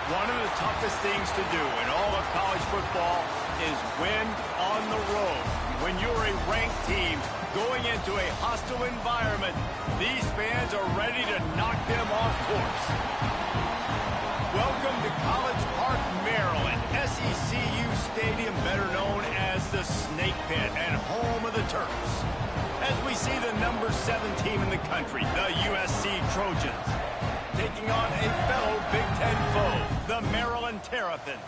One of the toughest things to do in all of college football is win on the road. When you're a ranked team going into a hostile environment, these fans are ready to knock them off course. Welcome to College Park, Maryland, SECU Stadium, better known as the Snake Pit and home of the Terps. As we see the number 7 team in the country, the USC Trojans, taking on a fellow Big Ten foe, the Maryland Terrapins.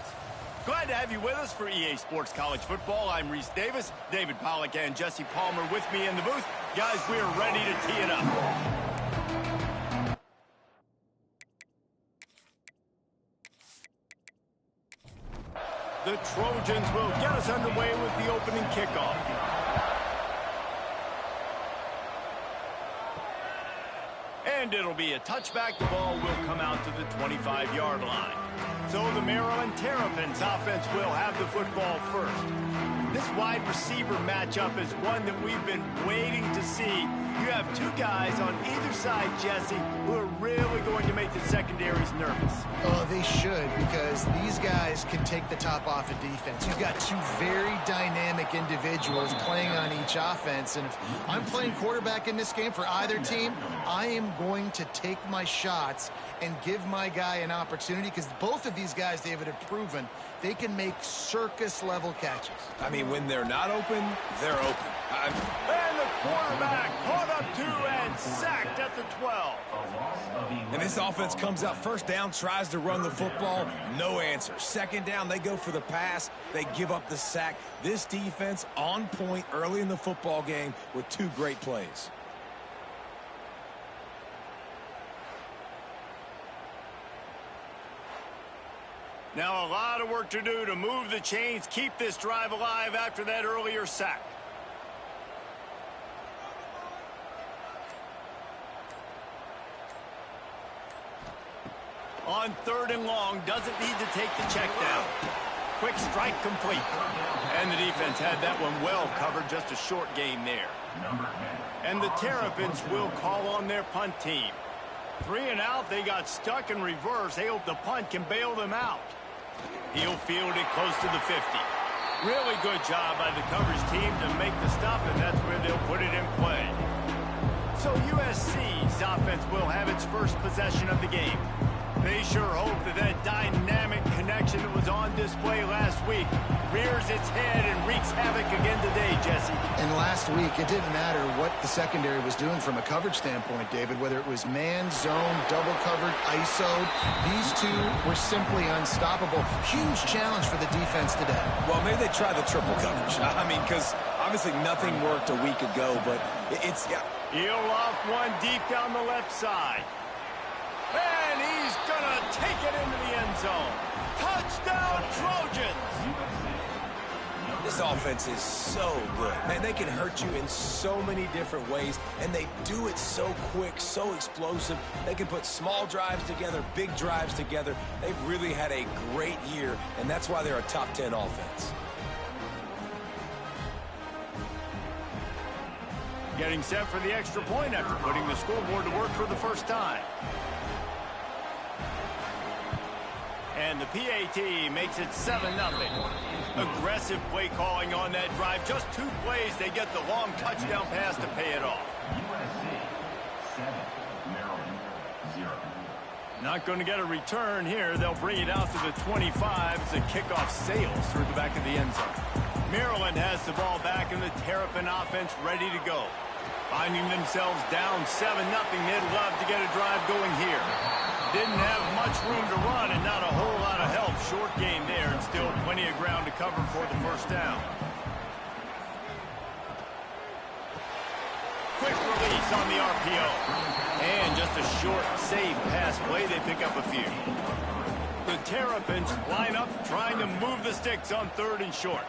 Glad to have you with us for EA Sports College Football. I'm Reese Davis, David Pollack and Jesse Palmer with me in the booth. Guys, we are ready to tee it up. The Trojans will get us underway with the opening kickoff. And it'll be a touchback. The ball will come out to the 25-yard line. So the Maryland Terrapins offense will have the football first. This wide receiver matchup is one that we've been waiting to see. You have two guys on either side, Jesse, who are really going to make the secondaries nervous. Oh, they should, because these guys can take the top off of defense. You've got two very dynamic individuals playing on each offense, and if I'm playing quarterback in this game for either team, I am going to take my shots and give my guy an opportunity, because both of these guys, David, have proven they can make circus-level catches. I mean, when they're not open, they're open. And the quarterback caught up to and sacked at the 12. And this offense comes out first down, tries to run the football, no answer. Second down, they go for the pass, they give up the sack. This defense on point early in the football game with two great plays. Now a lot of work to do to move the chains, keep this drive alive after that earlier sack. On 3rd and long, doesn't need to take the check down. Quick strike complete. And the defense had that one well covered, just a short gain there. And the Terrapins will call on their punt team. 3 and out, they got stuck in reverse. They hope the punt can bail them out. He'll field it close to the 50. Really good job by the coverage team to make the stop, and that's where they'll put it in play. So USC's offense will have its first possession of the game. They sure hope that that dynamic connection that was on display last week rears its head and wreaks havoc again today, Jesse. And last week, it didn't matter what the secondary was doing from a coverage standpoint, David, whether it was man, zone, double covered, ISO. These two were simply unstoppable. Huge challenge for the defense today. Well, maybe they try the triple coverage. I mean, because obviously nothing worked a week ago, but it's... Yeah. He'll loft one deep down the left side. And he's going to take it into the end zone. Touchdown, Trojans! This offense is so good. Man, they can hurt you in so many different ways, and they do it so quick, so explosive. They can put small drives together, big drives together. They've really had a great year, and that's why they're a top 10 offense. Getting set for the extra point after putting the scoreboard to work for the first time. And the PAT makes it 7-0. Aggressive play calling on that drive. Just 2 plays, they get the long touchdown pass to pay it off. USC 7, Maryland 0. Not going to get a return here. They'll bring it out to the 25 as the kickoff sails through the back of the end zone. Maryland has the ball back and the Terrapin offense ready to go. Finding themselves down 7-0, they'd love to get a drive going here. Didn't have much room to run and not a whole lot of help. Short game there and still plenty of ground to cover for the first down. Quick release on the RPO. And just a short, safe pass play. They pick up a few. The Terrapins line up trying to move the sticks on 3rd and short.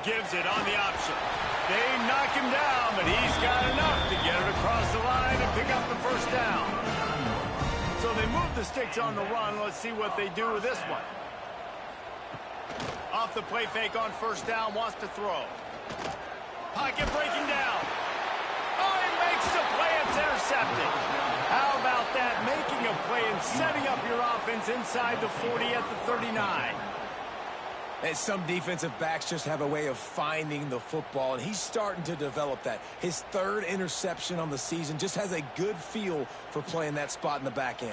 Gives it on the option. They knock him down, but he's got enough to get it across the line and pick up the first down. So they move the sticks on the run. Let's see what they do with this one. Off the play fake on first down, wants to throw. Pocket breaking down. Oh, he makes the play. It's intercepted. How about that? Making a play and setting up your offense inside the 40 at the 39. And some defensive backs just have a way of finding the football, and he's starting to develop that. His 3rd interception on the season, just has a good feel for playing that spot in the back end.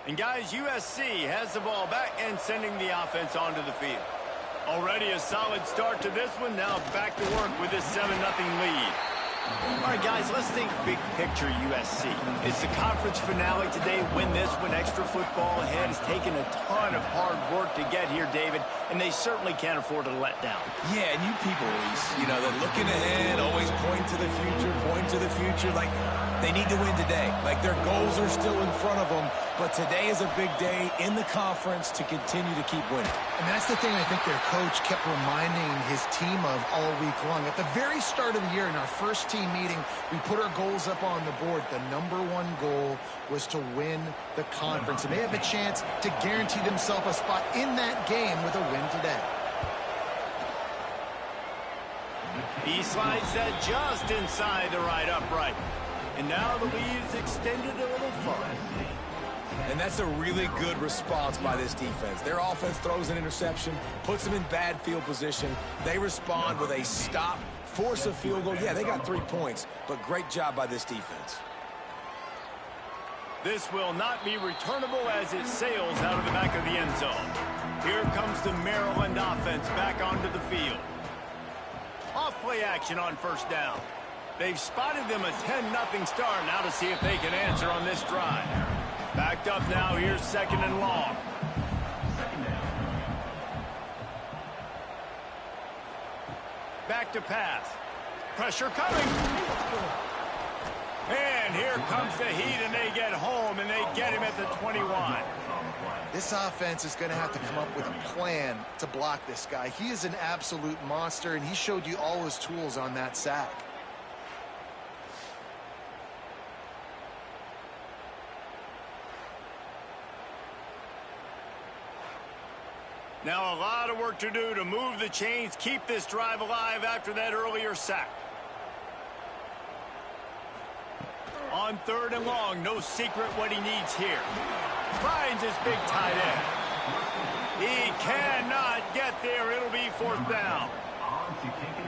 And guys, USC has the ball back and sending the offense onto the field. Already a solid start to this one. Now back to work with this 7-0 lead. All right, guys, let's think big picture USC. It's the conference finale today. Win this one. Extra football ahead. It's taken a ton of hard work to get here, David, and they certainly can't afford to let down. Yeah, and you people, Reese, you know, they're looking ahead, always point to the future, like they need to win today. Like their goals are still in front of them, but today is a big day in the conference to continue to keep winning. And that's the thing I think their coach kept reminding his team of all week long. At the very start of the year in our first team meeting, we put our goals up on the board. The #1 goal was to win the conference, and they have a chance to guarantee themselves a spot in that game with a win today. He slides that just inside the right upright. And now the lead is extended a little further. And that's a really good response by this defense. Their offense throws an interception, puts them in bad field position. They respond with a stop, force a field goal. Yeah, they got 3 points, but great job by this defense. This will not be returnable as it sails out of the back of the end zone. Here comes the Maryland offense back onto the field. Off play action on first down. They've spotted them a 10-0 start. Now to see if they can answer on this drive. Backed up now. Here's 2nd and long. Back to pass. Pressure coming. And here comes the heat, and they get home, and they get him at the 21. This offense is going to have to come up with a plan to block this guy. He is an absolute monster, and he showed you all his tools on that sack. Now a lot of work to do to move the chains, keep this drive alive after that earlier sack. On 3rd and long, no secret what he needs here. Finds his big tight end. He cannot get there. It'll be 4th down.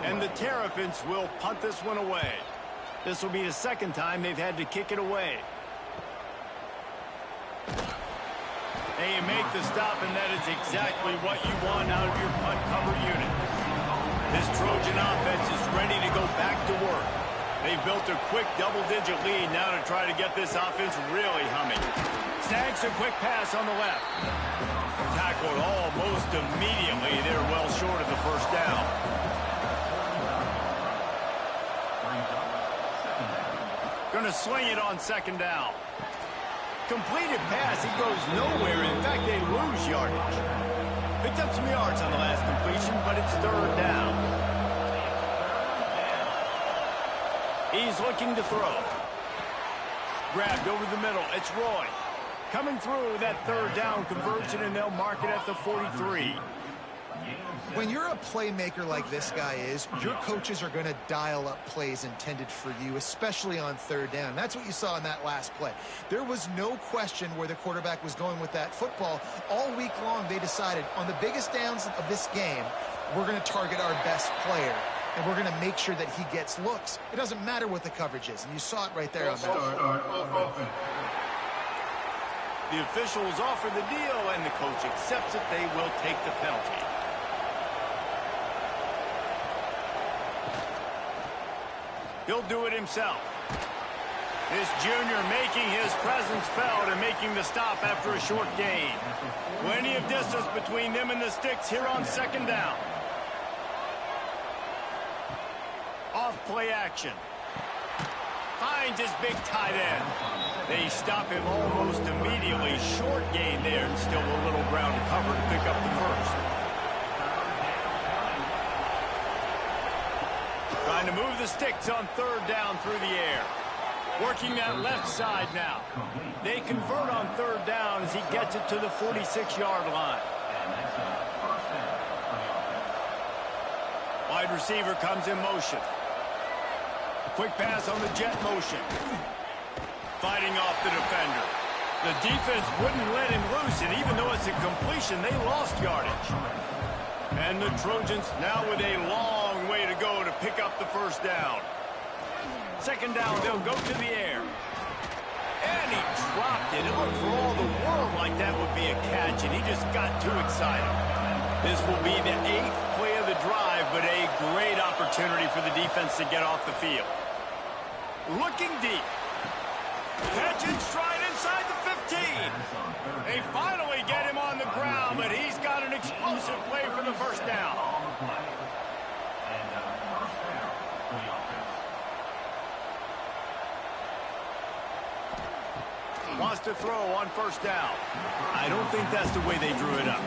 And the Terrapins will punt this one away. This will be the 2nd time they've had to kick it away. They make the stop, and that is exactly what you want out of your punt cover unit. This Trojan offense is ready to go back to work. They've built a quick double-digit lead now to try to get this offense really humming. Snags a quick pass on the left. Tackled almost immediately. They're well short of the first down. Going to sling it on 2nd down. Completed pass, he goes nowhere. In fact, they lose yardage. Picked up some yards on the last completion, but it's 3rd down. He's looking to throw. Grabbed over the middle. It's Roy. Coming through that 3rd down conversion, and they'll mark it at the 43. When you're a playmaker like this guy is, your coaches are going to dial up plays intended for you, especially on 3rd down. That's what you saw in that last play. There was no question where the quarterback was going with that football. All week long, they decided on the biggest downs of this game, we're going to target our best player, and we're going to make sure that he gets looks. It doesn't matter what the coverage is, and you saw it right there on that. The officials offer the deal, and the coach accepts it. They will take the penalty. He'll do it himself. This junior making his presence felt and making the stop after a short gain. Plenty of distance between them and the sticks here on second down. Off play action. Finds his big tight end. They stop him almost immediately. Short gain there, and still a little ground to cover to pick up the first. Trying to move the sticks on third down through the air. Working that left side now. They convert on third down as he gets it to the 46-yard line. Wide receiver comes in motion. Quick pass on the jet motion. Fighting off the defender. The defense wouldn't let him loose, and even though it's a completion, they lost yardage. And the Trojans now with a long way to go to pick up the first down. Second down, they'll go to the air. And he dropped it. It looked for all the world like that would be a catch, and he just got too excited. This will be the 8th play of the drive, but a great opportunity for the defense to get off the field. Looking deep. Catch and stride inside the 15. They finally get him on the ground, but he's got an explosive play for the first down. Wants to throw on first down. I don't think that's the way they drew it up.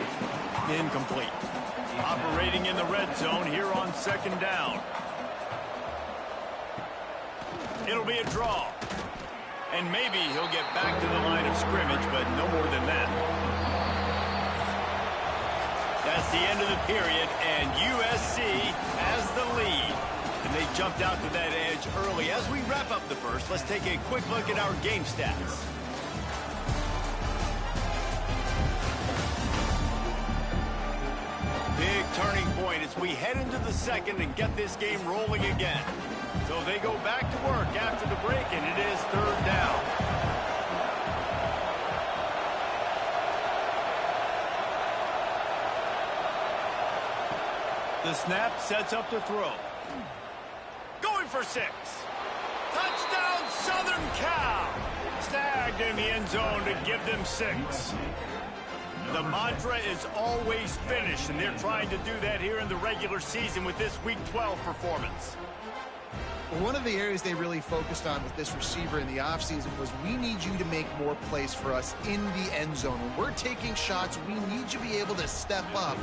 Incomplete. Operating in the red zone here on second down. It'll be a draw. And maybe he'll get back to the line of scrimmage, but no more than that. That's the end of the period, and USC has the lead. And they jumped out to that edge early. As we wrap up the first, let's take a quick look at our game stats. Big turning point as we head into the second and get this game rolling again. So they go back to work after the break, and it is third down. The snap sets up the throw. Going for 6. Touchdown, Southern Cal. Snagged in the end zone to give them 6. The mantra is always finish, and they're trying to do that here in the regular season with this Week 12 performance. Well, one of the areas they really focused on with this receiver in the offseason was we need you to make more plays for us in the end zone. When we're taking shots, we need you to be able to step up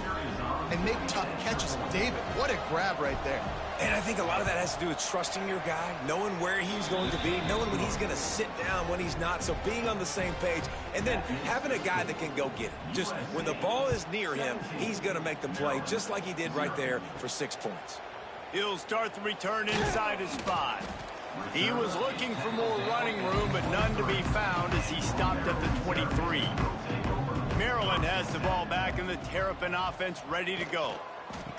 and make tough catches. David, what a grab right there. And I think a lot of that has to do with trusting your guy, knowing where he's going to be, knowing when he's going to sit down, when he's not, so being on the same page, and then having a guy that can go get it. Just when the ball is near him, he's going to make the play just like he did right there for 6 points. He'll start the return inside his 5. He was looking for more running room, but none to be found as he stopped at the 23. Maryland has the ball back, and the Terrapin offense ready to go.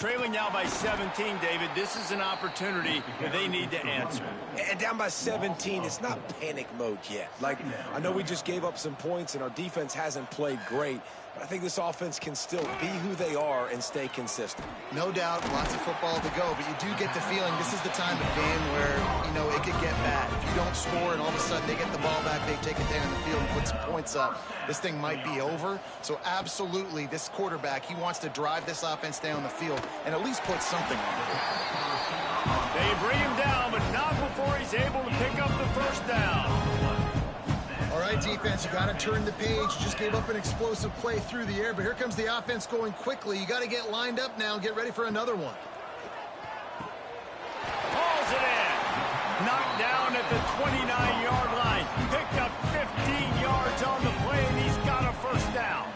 Trailing now by 17, David, this is an opportunity that they need to answer. And down by 17, it's not panic mode yet. Like, I know we just gave up some points, and our defense hasn't played great, but I think this offense can still be who they are and stay consistent. No doubt, lots of football to go, but you do get the feeling this is the time of game where, you know, it could get bad. If you don't score and all of a sudden they get the ball back, they take it down the field and put some points up, this thing might be over. So absolutely, this quarterback, he wants to drive this offense down the field and at least put something on it. They bring him down, but not before he's able to pick up the first down. All right, defense, you got to turn the page. You just gave up an explosive play through the air, but here comes the offense going quickly. You got to get lined up now and get ready for another one. Hauls it in. Knocked down at the 29-yard line. Picked up 15 yards on the play, and he's got a first down.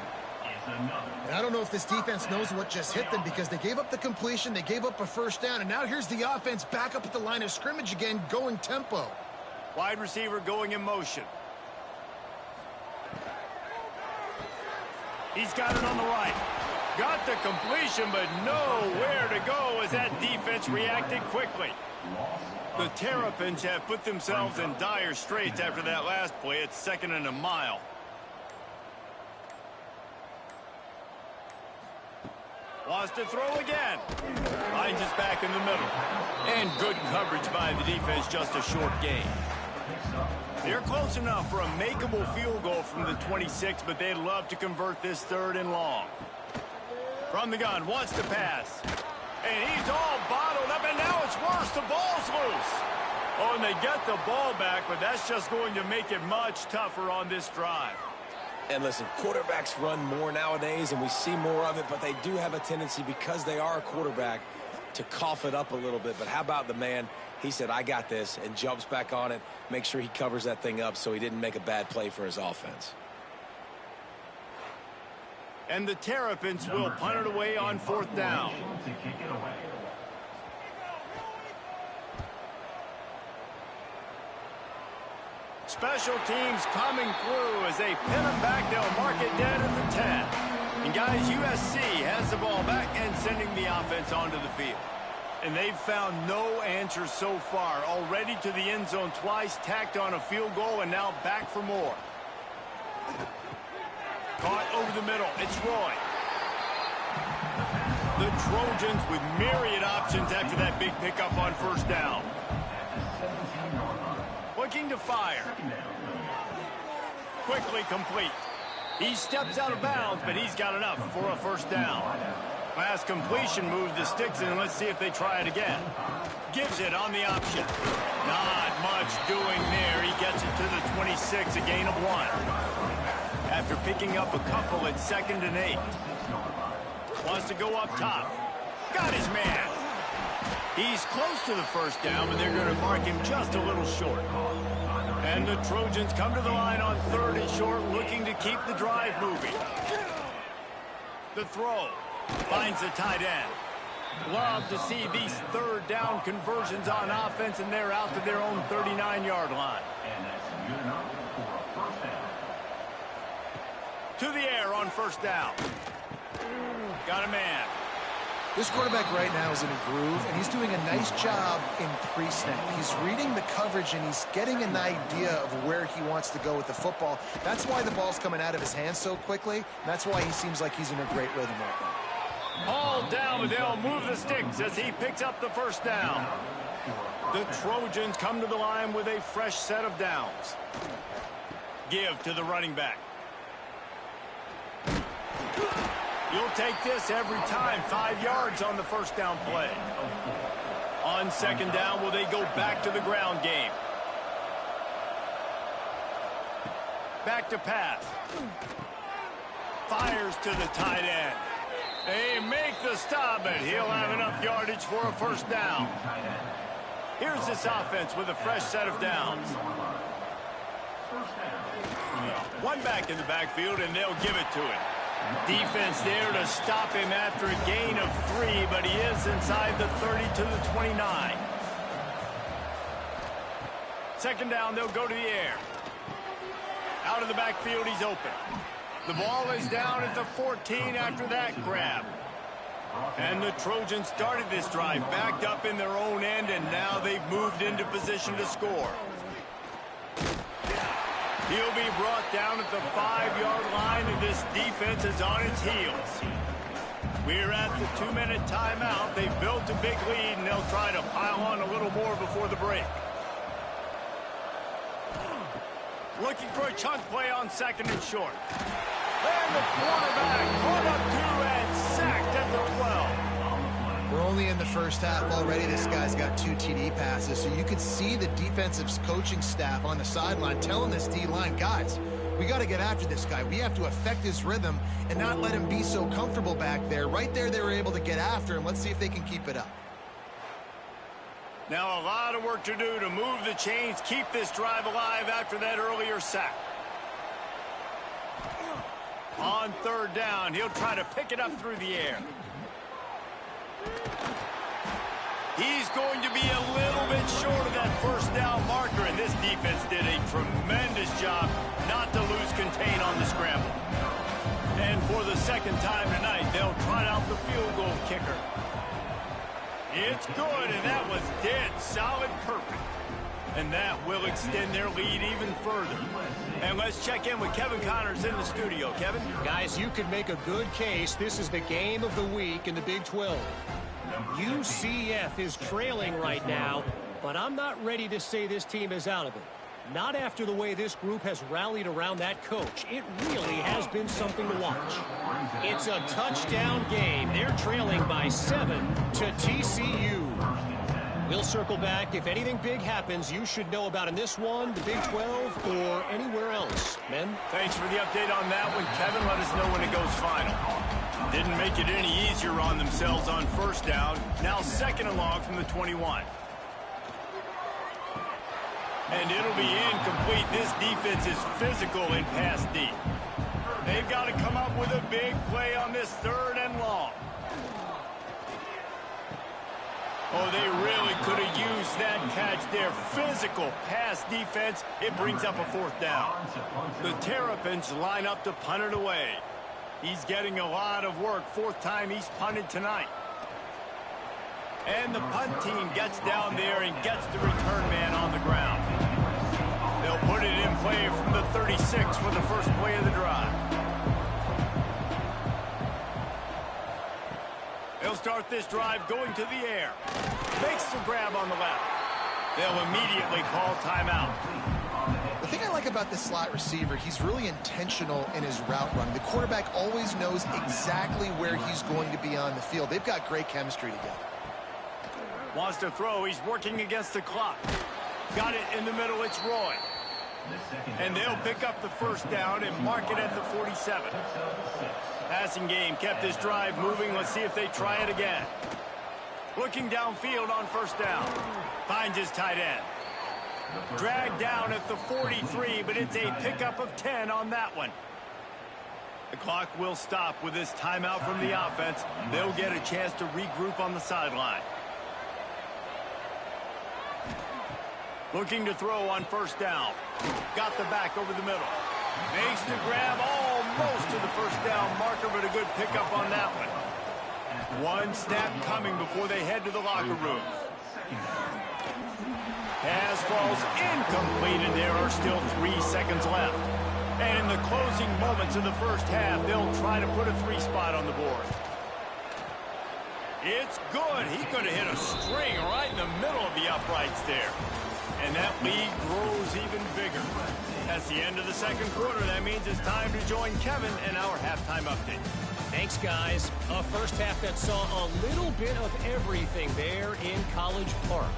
And I don't know if this defense knows what just hit them because they gave up the completion, they gave up a first down, and now here's the offense back up at the line of scrimmage again, going tempo. Wide receiver going in motion. He's got it on the right. Got the completion, but nowhere to go as that defense reacted quickly. The Terrapins have put themselves in dire straits after that last play. It's 2nd and a mile. Wants to throw again. Finds us back in the middle. And good coverage by the defense, just a short gain. They're close enough for a makeable field goal from the 26, but they'd love to convert this 3rd and long. From the gun, wants to pass. And he's all bottled up, and now it's worse. The ball's loose. Oh, and they get the ball back, but that's just going to make it much tougher on this drive. And listen, quarterbacks run more nowadays, and we see more of it, but they do have a tendency, because they are a quarterback, to cough it up a little bit. But how about the man? He said, I got this, and jumps back on it, make sure he covers that thing up so he didn't make a bad play for his offense. And the Terrapins will punt it away on 4th down. Special teams coming through as they pin them back. They'll mark it dead at the 10. And guys, USC has the ball back and sending the offense onto the field. And they've found no answer so far. Already to the end zone twice, tacked on a field goal, and now back for more. Caught over the middle. It's Roy. The Trojans with myriad options after that big pickup on 1st down. Looking to fire. Quickly complete. He steps out of bounds, but he's got enough for a 1st down. Last completion moved the sticks in. Let's see if they try it again. Gives it on the option. Not much doing there. He gets it to the 26, a gain of 1. After picking up a couple at 2nd and 8. Wants to go up top. Got his man. He's close to the 1st down, but they're going to mark him just a little short. And the Trojans come to the line on 3rd and short, looking to keep the drive moving. The throw. Finds the tight end. Love to see these 3rd down conversions on offense, and they're out to their own 39-yard line. To the air on 1st down. Got a man. This quarterback right now is in a groove, and he's doing a nice job in pre-snap. He's reading the coverage, and he's getting an idea of where he wants to go with the football. That's why the ball's coming out of his hands so quickly, and that's why he seems like he's in a great rhythm right now. Hauled down, but they'll move the sticks as he picks up the 1st down. The Trojans come to the line with a fresh set of downs. Give to the running back. You'll take this every time. 5 yards on the 1st down play. On 2nd down, will they go back to the ground game? Back to pass. Fires to the tight end. They make the stop, but he'll have enough yardage for a 1st down. Here's this offense with a fresh set of downs. One back in the backfield, and they'll give it to him. Defense there to stop him after a gain of 3, but he is inside the 30 to the 29. 2nd down, they'll go to the air. Out of the backfield, he's open. The ball is down at the 14 after that grab. And the Trojans started this drive backed up in their own end, and now they've moved into position to score. He'll be brought down at the 5-yard line, and this defense is on its heels. We're at the 2-minute timeout. They've built a big lead, and they'll try to pile on a little more before the break. Looking for a chunk play on 2nd and short. And the quarterback caught up to and sacked at the 12. We're only in the 1st half already. This guy's got 2 TD passes, so you could see the defensive coaching staff on the sideline telling this D-line, guys, we got to get after this guy. We have to affect his rhythm and not let him be so comfortable back there. Right there, they were able to get after him. Let's see if they can keep it up. Now a lot of work to do to move the chains, keep this drive alive after that earlier sack. On 3rd down, he'll try to pick it up through the air. He's going to be a little bit short of that 1st down marker, and this defense did a tremendous job not to lose contain on the scramble. And For the second time tonight, they'll try out the field goal kicker. It's good, and that was dead solid perfect. And that will extend their lead even further. And let's check in with Kevin Connors in the studio. Kevin? Guys, you could make a good case. This is the game of the week in the Big 12. UCF is trailing right now, but I'm not ready to say this team is out of it. Not after the way this group has rallied around that coach. It really has been something to watch. It's a touchdown game. They're trailing by 7 to TCU. We'll circle back. If anything big happens, you should know about in this one, the Big 12, or anywhere else. Men? Thanks for the update on that one, Kevin. Let us know when it goes final. Didn't make it any easier on themselves on first down. Now second and long from the 21. And it'll be incomplete. This defense is physical in pass deep. They've got to come up with a big play on this third and long. Oh, they really could have used that catch there. Physical pass defense. It brings up a fourth down. The Terrapins line up to punt it away. He's getting a lot of work. Fourth time he's punted tonight. And the punt team gets down there and gets the return man on the ground. They'll put it in play from the 36 for the first play of the drive. They'll start this drive going to the air. Makes the grab on the left. They'll immediately call timeout. The thing I like about this slot receiver, he's really intentional in his route run. The quarterback always knows exactly where he's going to be on the field. They've got great chemistry together. Wants to throw. He's working against the clock. Got it in the middle. It's Roy. And they'll pick up the first down and mark it at the 47. Passing game kept this drive moving. Let's see if they try it again. Looking downfield on first down. Finds his tight end. Dragged down at the 43, but it's a pickup of 10 on that one. The clock will stop with this timeout from the offense. They'll get a chance to regroup on the sideline. Looking to throw on first down. Got the back over the middle. Makes the grab almost to the first down marker, but a good pickup on that one. One snap coming before they head to the locker room. Pass falls incomplete, and there are still 3 seconds left. And in the closing moments of the first half, they'll try to put a 3 spot on the board. It's good. He could have hit a string right in the middle of the uprights there. And that lead grows even bigger. That's the end of the second quarter. That means it's time to join Kevin in our halftime update. Thanks, guys. A first half that saw a little bit of everything there in College Park.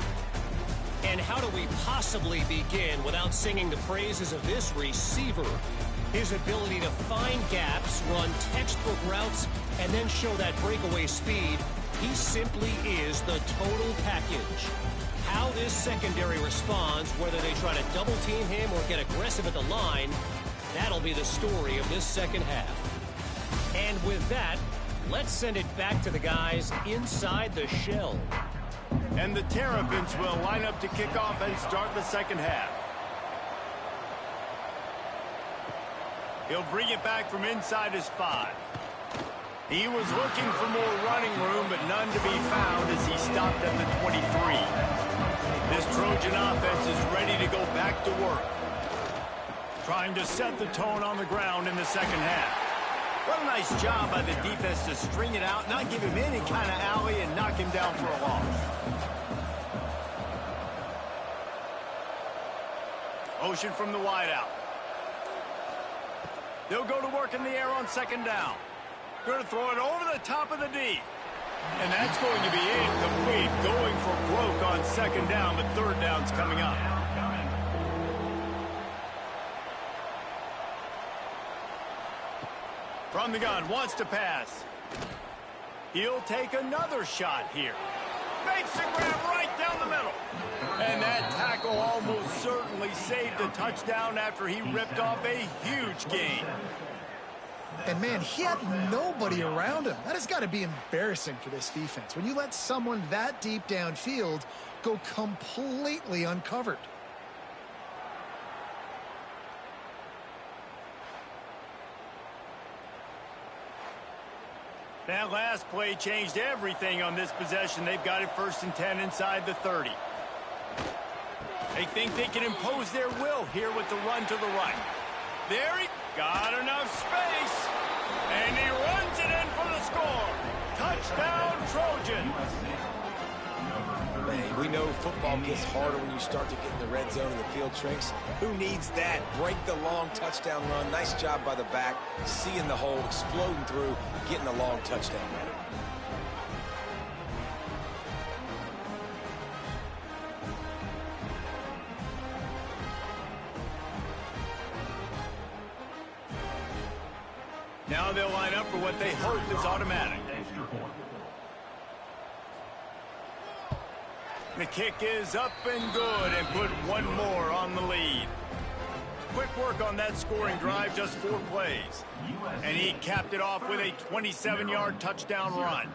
And how do we possibly begin without singing the praises of this receiver? His ability to find gaps, run textbook routes, and then show that breakaway speed. He simply is the total package. How this secondary responds, whether they try to double team him or get aggressive at the line, that'll be the story of this second half. And with that, let's send it back to the guys inside the shell. And the Terrapins will line up to kick off and start the second half. He'll bring it back from inside his 5. He was looking for more running room, but none to be found as he stopped at the 23. This Trojan offense is ready to go back to work. Trying to set the tone on the ground in the second half. What a nice job by the defense to string it out, not give him any kind of alley, and knock him down for a loss. Motion from the wideout. They'll go to work in the air on second down. Going to throw it over the top of the D. And that's going to be incomplete. Going for broke on second down, but third down's coming up. From the gun, wants to pass. He'll take another shot here. Makes the grab right down the middle. And that tackle almost certainly saved a touchdown after he ripped off a huge gain. And, man, he had nobody around him. That has got to be embarrassing for this defense. When you let someone that deep downfield go completely uncovered. That last play changed everything on this possession. They've got it 1st and 10 inside the 30. They think they can impose their will here with the run to the right. There he got enough space. And he runs it in for the score. Touchdown, Trojans. Man, we know football gets harder when you start to get in the red zone and the field shrinks. Who needs that? Break the long touchdown run. Nice job by the back. Seeing the hole, exploding through, getting a long touchdown run. Now they'll line up for what they hope is automatic. The kick is up and good, and put one more on the lead. Quick work on that scoring drive, just 4 plays. And he capped it off with a 27-yard touchdown run.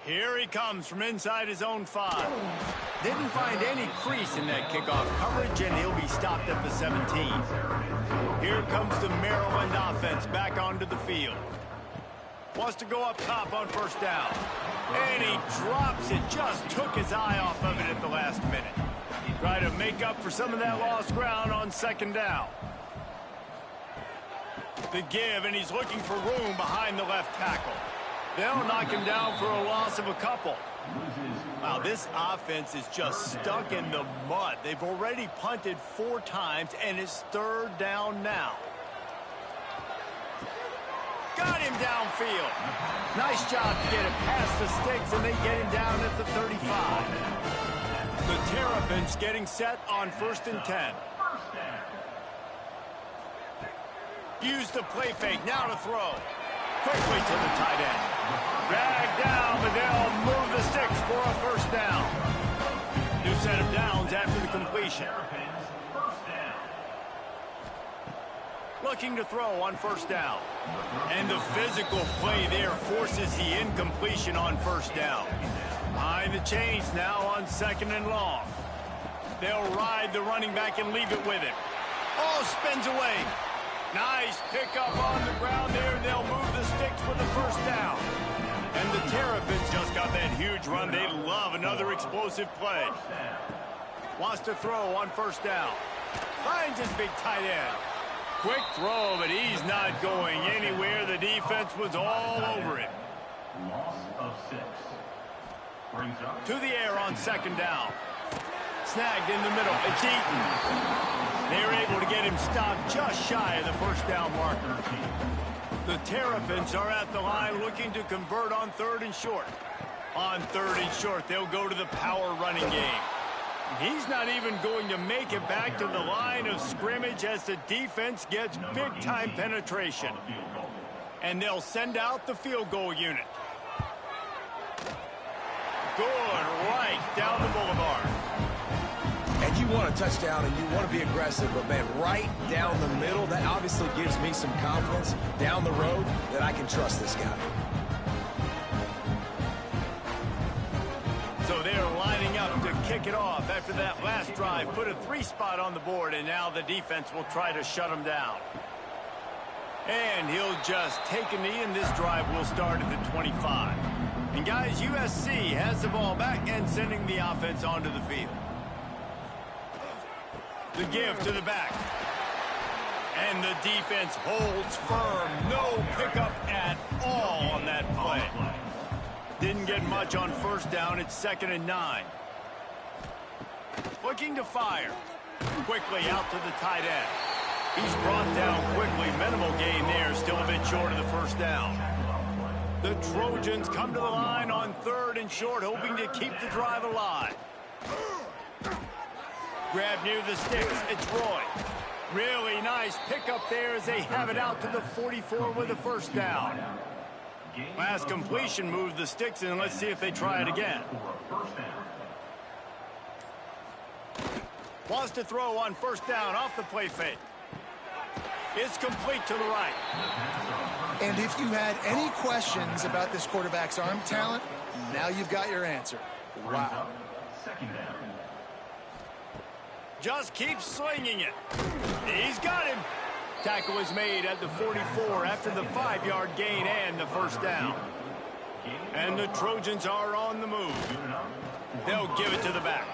Here he comes from inside his own 5. Didn't find any crease in that kickoff coverage, and he'll be stopped at the 17. Here comes the Maryland offense back onto the field. Wants to go up top on 1st down. And he drops it. Just took his eye off of it at the last minute. Try to make up for some of that lost ground on 2nd down. The give, and he's looking for room behind the left tackle. They'll knock him down for a loss of a couple. Wow, this offense is just stuck in the mud. They've already punted 4 times, and it's 3rd down now. Got him downfield. Nice job to get it past the sticks, and they get him down at the 35. The Terrapins getting set on 1st and 10. Use the play fake, now to throw. Quickly to the tight end. Dragged down, but they'll move the sticks for a 1st down. New set of downs after the completion. Looking to throw on 1st down. And the physical play there forces the incompletion on 1st down. Behind the chains now on 2nd and long. They'll ride the running back and leave it with him. Oh, spins away. Nice pickup on the ground there. They'll move the sticks for the 1st down. And the Terrapins just got that huge run. They love another explosive play. Wants to throw on 1st down. Finds his big tight end. Quick throw, but he's not going anywhere. The defense was all over him. Loss of 6. Brings up to the air on 2nd down. Snagged in the middle. It's Eaton. They're able to get him stopped just shy of the 1st down marker. The Terrapins are at the line looking to convert on 3rd and short. On 3rd and short, they'll go to the power running game. He's not even going to make it back to the line of scrimmage as the defense gets big-time penetration. And they'll send out the field goal unit. Good, right down the boulevard. And you want a touchdown and you want to be aggressive, but man, right down the middle, that obviously gives me some confidence down the road that I can trust this guy. So they're lining up to kick it off after that last drive. Put a 3 spot on the board, and now the defense will try to shut him down. And he'll just take a knee, and this drive will start at the 25. And guys, USC has the ball back and sending the offense onto the field. The give to the back. And the defense holds firm. No pickup at all on that play. Didn't get much on 1st down. It's 2nd and 9. Looking to fire. Quickly out to the tight end. He's brought down quickly. Minimal gain there. Still a bit short of the 1st down. The Trojans come to the line on 3rd and short, hoping to keep the drive alive. Grab near the sticks. It's Roy. Really nice pickup there as they have it out to the 44 with a 1st down. Last completion moved the sticks, and let's see if they try it again. Wants to throw on 1st down off the play fake. It's complete to the right. And if you had any questions about this quarterback's arm talent, now you've got your answer. Wow. Just keep slinging it. He's got him. Tackle is made at the 44 after the 5-yard gain and the first down. And the Trojans are on the move. They'll give it to the back.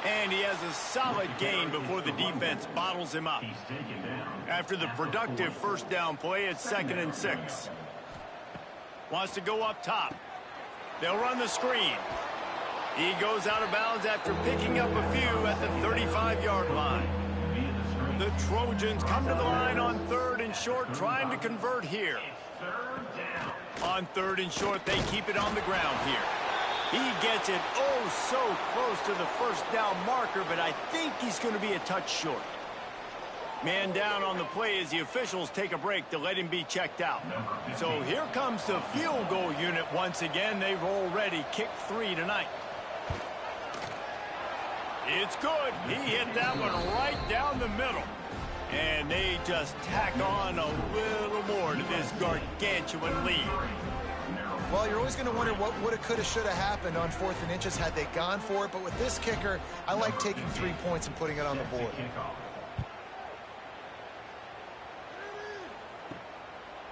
And he has a solid gain before the defense bottles him up. After the productive first down play, it's 2nd and 6. Wants to go up top. They'll run the screen. He goes out of bounds after picking up a few at the 35-yard line. The Trojans come to the line on 3rd and short, trying to convert here. On 3rd and short, they keep it on the ground here. He gets it oh so close to the first down marker, but I think he's going to be a touch short. Man down on the play as the officials take a break to let him be checked out. So here comes the field goal unit once again. They've already kicked 3 tonight. It's good. He hit that one right down the middle. And they just tack on a little more to this gargantuan lead. Well, you're always going to wonder what woulda, coulda, shoulda happened on 4th and inches had they gone for it. But with this kicker, I like taking 3 points and putting it on the board.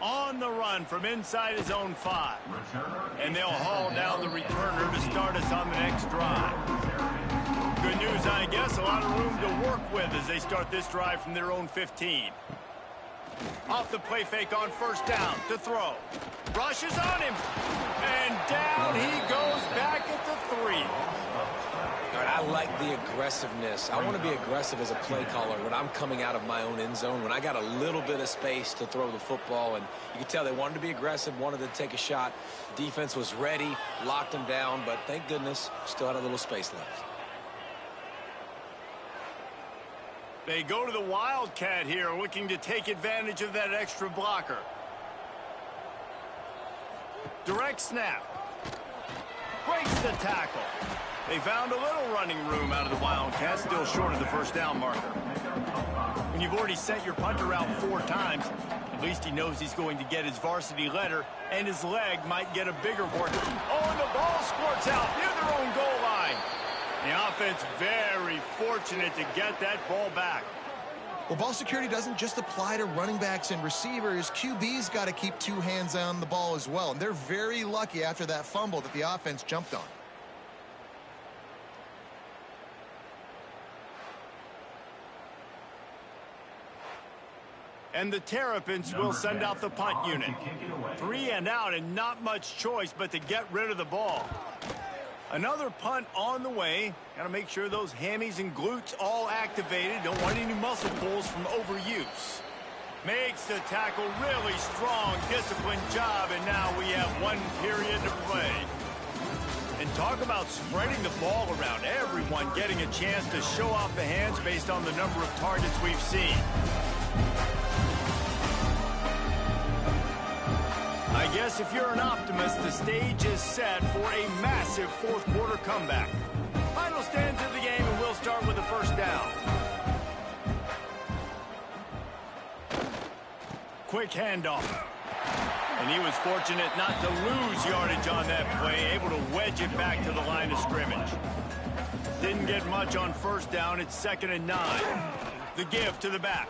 On the run from inside his own 5. And they'll haul down the returner to start us on the next drive. Good news, I guess. A lot of room to work with as they start this drive from their own 15. Off the play fake on first down to throw. Rushes on him. And down he goes back at the 3. All right, I like the aggressiveness. I want to be aggressive as a play caller when I'm coming out of my own end zone, when I got a little bit of space to throw the football. And you can tell they wanted to be aggressive, wanted to take a shot. Defense was ready, locked them down, but thank goodness, still had a little space left. They go to the Wildcat here, looking to take advantage of that extra blocker. Direct snap. Breaks the tackle. They found a little running room out of the Wildcat, still short of the first down marker. When you've already sent your punter out 4 times, at least he knows he's going to get his varsity letter, and his leg might get a bigger one. Oh, and the ball squirts out near their own goal line. The offense very fortunate to get that ball back. Well, ball security doesn't just apply to running backs and receivers. QB's got to keep 2 hands on the ball as well. And they're very lucky after that fumble that the offense jumped on. And the Terrapins will send out the punt unit. 3 and out and not much choice but to get rid of the ball. Another punt on the way. Got to make sure those hammies and glutes all activated. Don't want any muscle pulls from overuse. Makes the tackle really strong, disciplined job, and now we have 1 period to play. And talk about spreading the ball around. Everyone getting a chance to show off the hands based on the number of targets we've seen. I guess if you're an optimist, the stage is set for a massive 4th quarter comeback. Final stands of the game, and we'll start with the first down. Quick handoff. And he was fortunate not to lose yardage on that play, able to wedge it back to the line of scrimmage. Didn't get much on first down. It's 2nd and 9. The give to the back.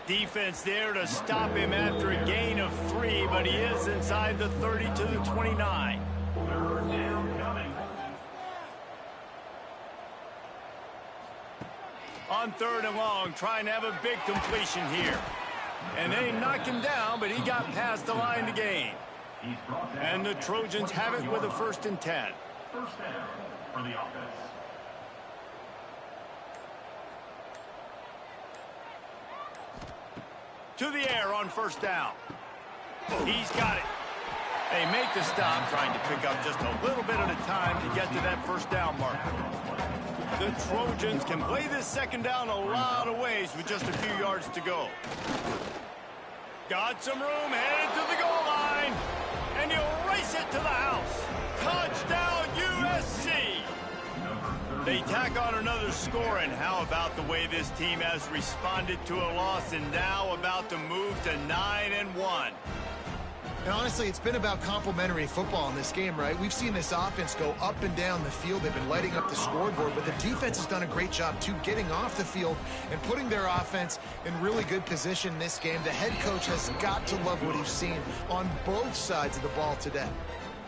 Defense there to stop him after a gain of 3, but he is inside the 30 to the 29. On 3rd and long, trying to have a big completion here. And they knocked him down, but he got past the line to gain. And the Trojans have it with a 1st and 10. First down for the offense. To the air on first down. He's got it. They make the stop, trying to pick up just a little bit at a time to get to that first down marker. The Trojans can play this 2nd down a lot of ways with just a few yards to go. Got some room, headed to the goal line. And he'll race it to the house. Touchdown, USC! They tack on another score, and how about the way this team has responded to a loss and now about to move to 9 and 1. And honestly, it's been about complementary football in this game, right? We've seen this offense go up and down the field. They've been lighting up the scoreboard, but the defense has done a great job, too, getting off the field and putting their offense in really good position in this game. The head coach has got to love what he's seen on both sides of the ball today.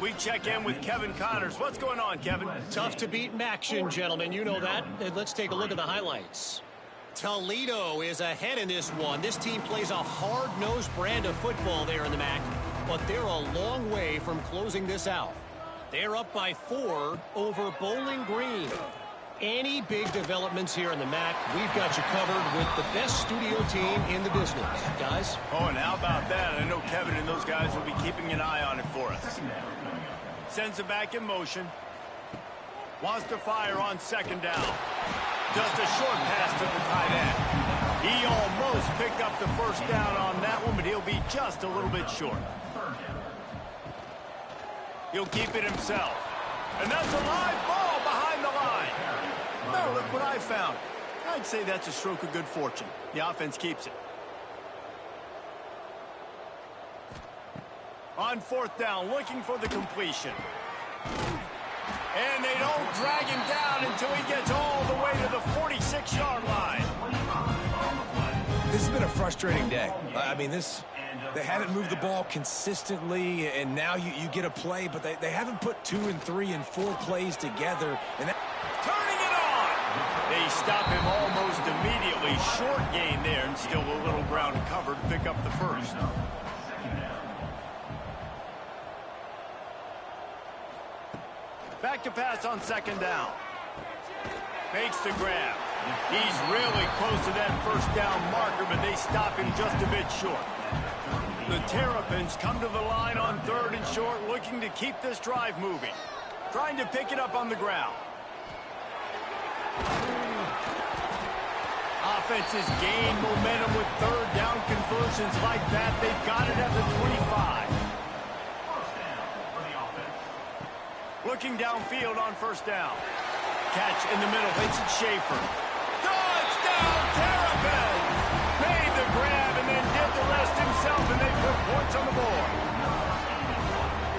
We check in with Kevin Connors. What's going on, Kevin? Tough to beat in action, gentlemen. You know that. And let's take a look at the highlights. Toledo is ahead in this one. This team plays a hard-nosed brand of football there in the MAC, but they're a long way from closing this out. They're up by 4 over Bowling Green. Any big developments here in the MAC, we've got you covered with the best studio team in the business. Guys? Oh, and how about that? I know Kevin and those guys will be keeping an eye on it for us. Sends it back in motion. Wants to fire on second down. Just a short pass to the tight end. He almost picked up the first down on that one, but he'll be just a little bit short. He'll keep it himself. And that's a live ball behind the line. Now look what I found. I'd say that's a stroke of good fortune. The offense keeps it. On fourth down, looking for the completion. And they don't drag him down until he gets all the way to the 46-yard line. This has been a frustrating day. I mean, they haven't moved the ball consistently, and now you get a play, but they haven't put 2 and 3 and 4 plays together. And turning it on! They stop him almost immediately. Short gain there, and still a little ground to cover to pick up the first. Back to pass on second down. Makes the grab. He's really close to that first down marker, but they stop him just a bit short. The Terrapins come to the line on third and short, looking to keep this drive moving. Trying to pick it up on the ground. Offenses gain momentum with third down conversions like that. They've got it at the 25. Looking downfield on first down. Catch in the middle. It's Schaefer. Touchdown, Terrapins! Made the grab and then did the rest himself, and they put points on the board.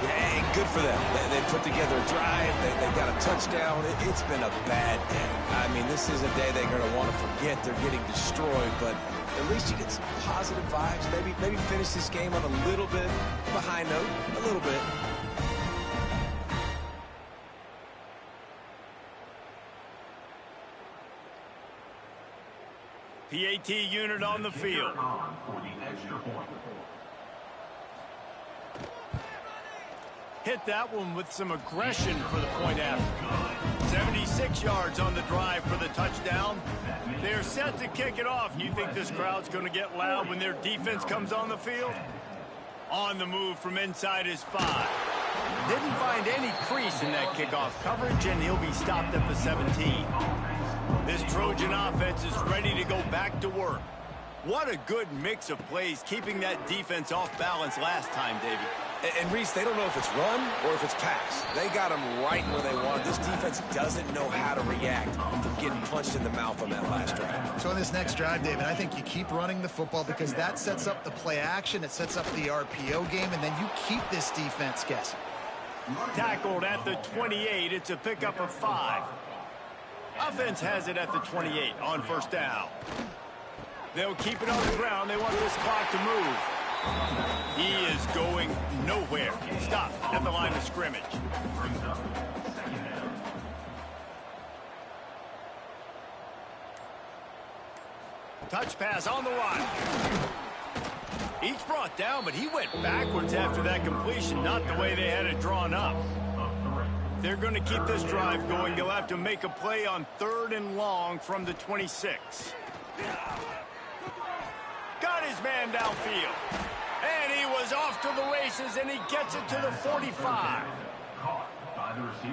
Yeah, good for them. They put together a drive. They got a touchdown. It's been a bad day. I mean, this is a day they're going to want to forget. They're getting destroyed, but at least you get some positive vibes. Maybe finish this game on a little bit of a high note. A little bit. PAT unit on the field. Hit that one with some aggression for the point after. 76 yards on the drive for the touchdown. They're set to kick it off. You think this crowd's going to get loud when their defense comes on the field? On the move from inside his 5. Didn't find any crease in that kickoff coverage, and he'll be stopped at the 17. This Trojan offense is ready to go back to work. What a good mix of plays, keeping that defense off balance last time, Davey. And Reese, they don't know if it's run or if it's pass. They got them right where they want. This defense doesn't know how to react from getting punched in the mouth on that last drive. So in this next drive, David, I think you keep running the football because that sets up the play action, it sets up the RPO game, and then you keep this defense guessing. Tackled at the 28. It's a pickup of 5. Offense has it at the 28 on first down. They'll keep it on the ground. They want this clock to move. He is going nowhere. Stop at the line of scrimmage. Touch pass on the line. He's brought down, but he went backwards after that completion, not the way they had it drawn up. They're going to keep this drive going. They'll have to make a play on third and long from the 26. Got his man downfield. And he was off to the races, and he gets it to the 45.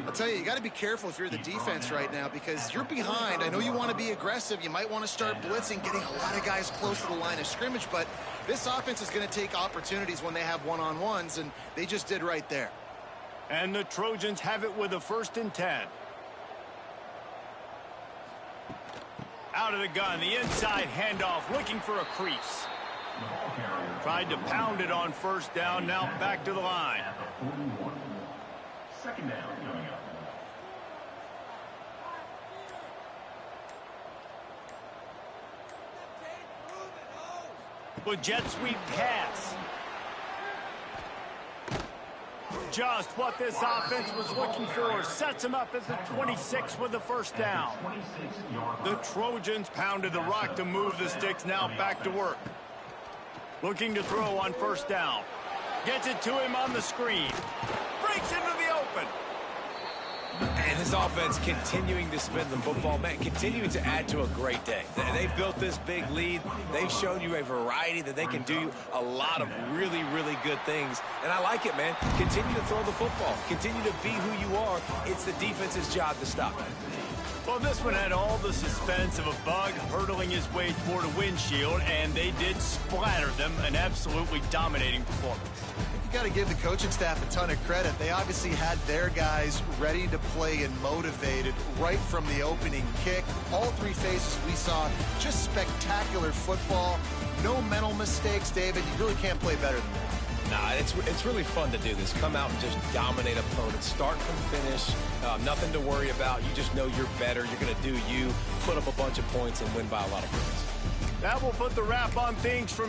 I'll tell you got to be careful if you're the defense right now because you're behind. I know you want to be aggressive. You might want to start blitzing, getting a lot of guys close to the line of scrimmage, but this offense is going to take opportunities when they have one-on-ones, and they just did right there. And the Trojans have it with a 1st and 10. Out of the gun, the inside handoff, looking for a crease. Tried to pound it on first down, now back to the line. At the 41. Second down coming up. With jet sweep pass. Just what this offense was looking for. Sets him up at the 26 with the first down. The Trojans pounded the rock to move the sticks, now back to work. Looking to throw on first down. Gets it to him on the screen. Breaks into the open. And this offense continuing to spin the football, man, continuing to add to a great day. They've built this big lead. They've shown you a variety that they can do a lot of really, really good things. And I like it, man. Continue to throw the football. Continue to be who you are. It's the defense's job to stop it. Well, this one had all the suspense of a bug hurtling his way toward a windshield, and they did splatter them. An absolutely dominating performance. You got to give the coaching staff a ton of credit. They obviously had their guys ready to play and motivated right from the opening kick. All three phases we saw, just spectacular football. No mental mistakes, David. You really can't play better than that. Nah, it's really fun to do this. Come out and just dominate opponents. Start from finish. Nothing to worry about. You just know you're better. You're going to do you, put up a bunch of points, and win by a lot of points. That will put the wrap on things from